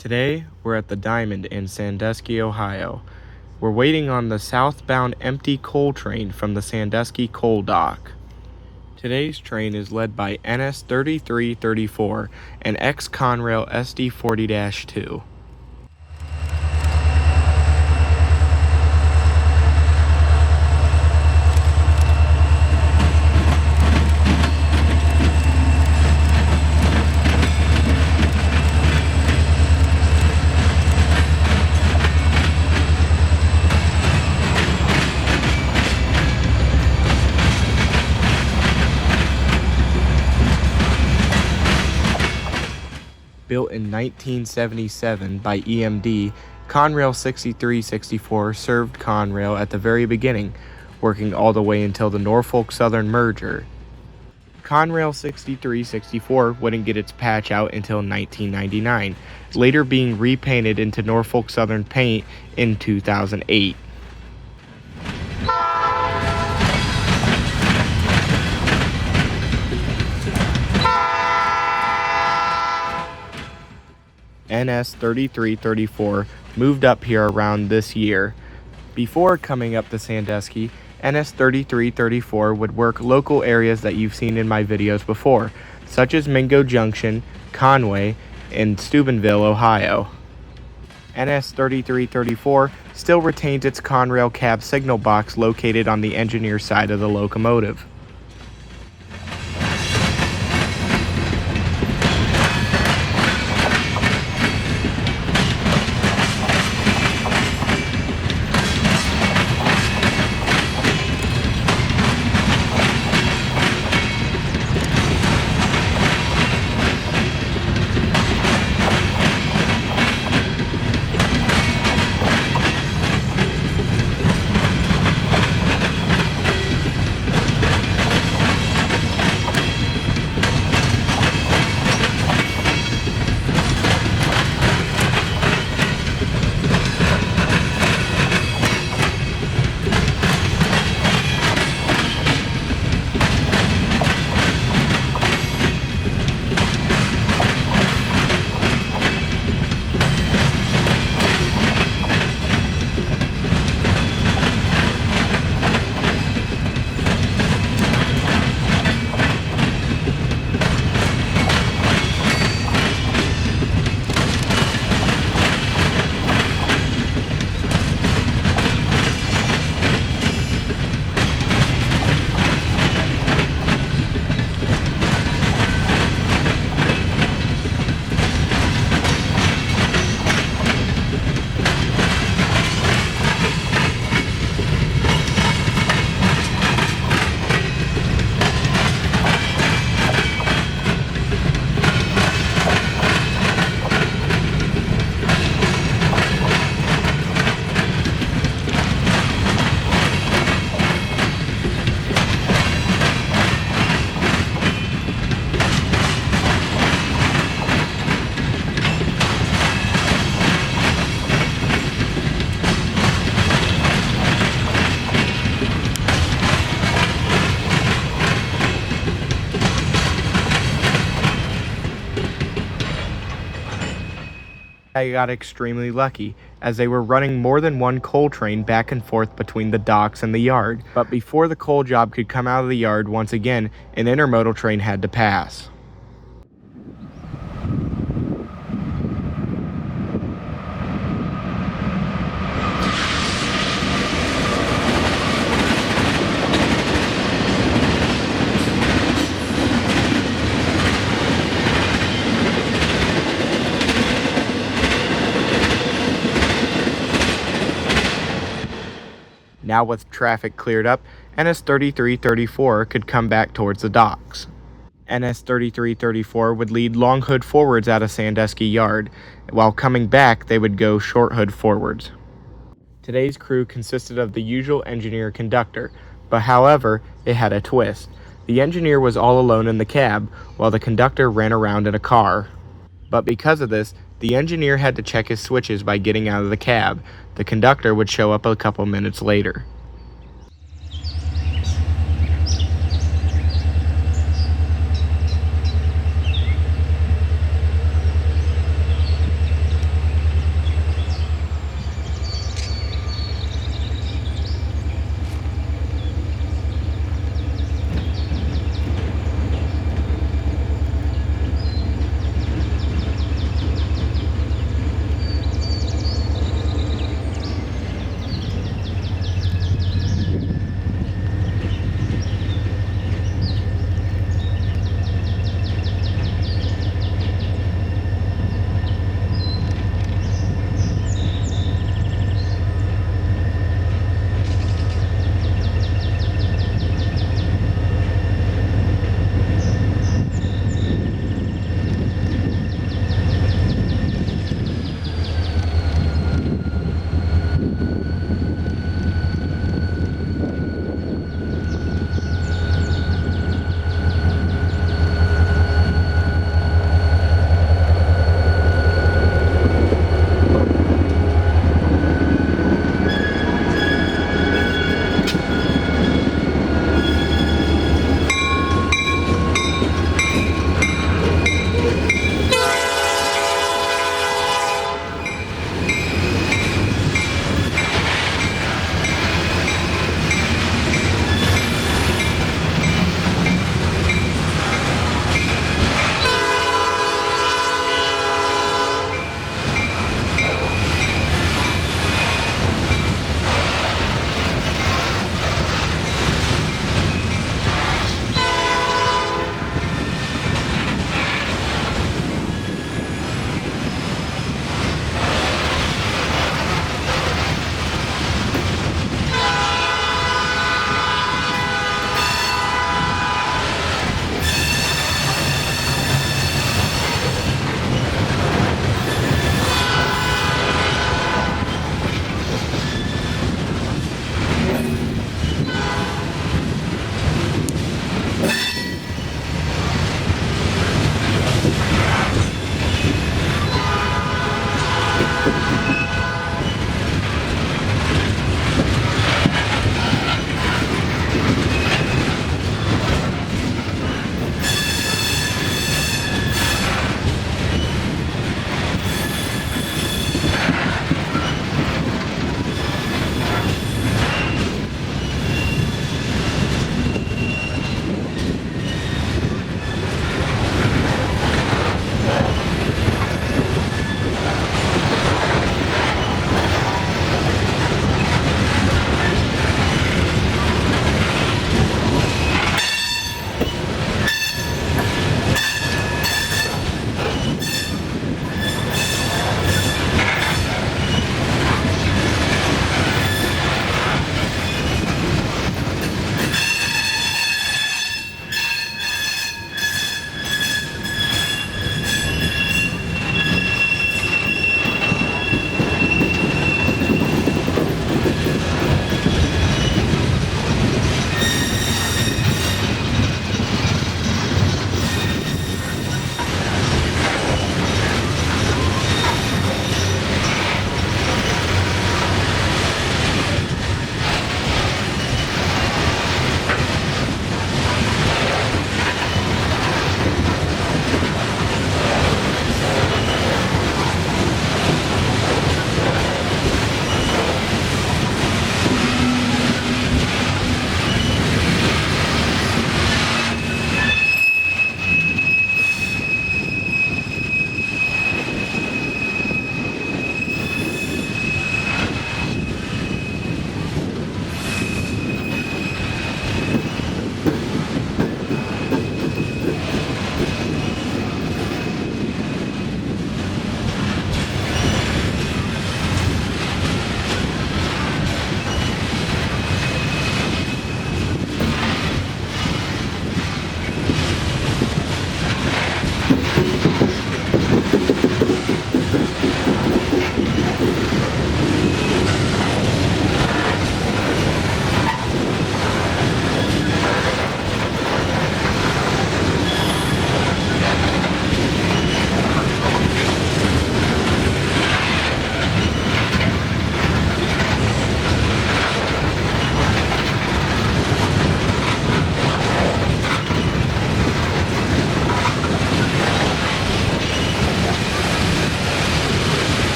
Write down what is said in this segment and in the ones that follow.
Today, we're at the Diamond in Sandusky, Ohio. We're waiting on the southbound empty coal train from the Sandusky coal dock. Today's train is led by NS3334 and ex-Conrail SD40-2. Built in 1977 by EMD, Conrail 6364 served Conrail at the very beginning, working all the way until the Norfolk Southern merger. Conrail 6364 wouldn't get its patch out until 1999, later being repainted into Norfolk Southern paint in 2008. NS3334 moved up here around this year. Before coming up to Sandusky, NS3334 would work local areas that you've seen in my videos before, such as Mingo Junction, Conway, and Steubenville, Ohio. NS3334 still retains its Conrail cab signal box located on the engineer side of the locomotive. I got extremely lucky, as they were running more than one coal train back and forth between the docks and the yard. But before the coal job could come out of the yard once again, an intermodal train had to pass. Now with traffic cleared up, NS3334 could come back towards the docks. NS3334 would lead long hood forwards out of Sandusky Yard, while coming back they would go short hood forwards. Today's crew consisted of the usual engineer conductor, but however, it had a twist. The engineer was all alone in the cab, while the conductor ran around in a car. But because of this, the engineer had to check his switches by getting out of the cab. The conductor would show up a couple minutes later.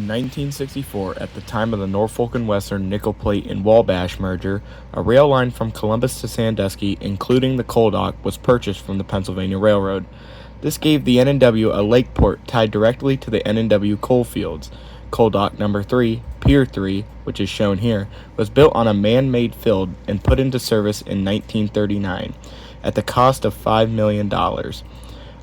In 1964, at the time of the Norfolk and Western Nickel Plate and Wabash merger, a rail line from Columbus to Sandusky, including the coal dock, was purchased from the Pennsylvania Railroad. This gave the N&W a lake port tied directly to the N&W coal fields. Coal dock number 3, Pier 3, which is shown here, was built on a man-made field and put into service in 1939 at the cost of $5 million.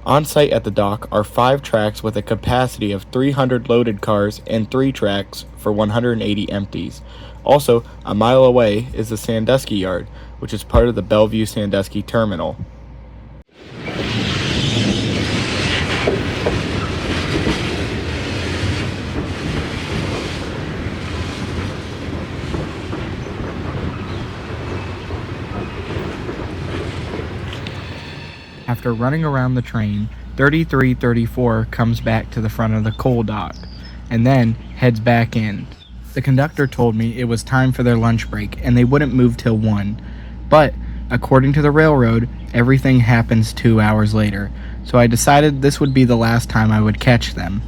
On site at the dock are 5 tracks with a capacity of 300 loaded cars and 3 tracks for 180 empties. Also, a mile away is the Sandusky Yard, which is part of the Bellevue-Sandusky Terminal. After running around the train, 3334 comes back to the front of the coal dock, and then heads back in. The conductor told me it was time for their lunch break, and they wouldn't move till 1. But, according to the railroad, everything happens 2 hours later, so I decided this would be the last time I would catch them.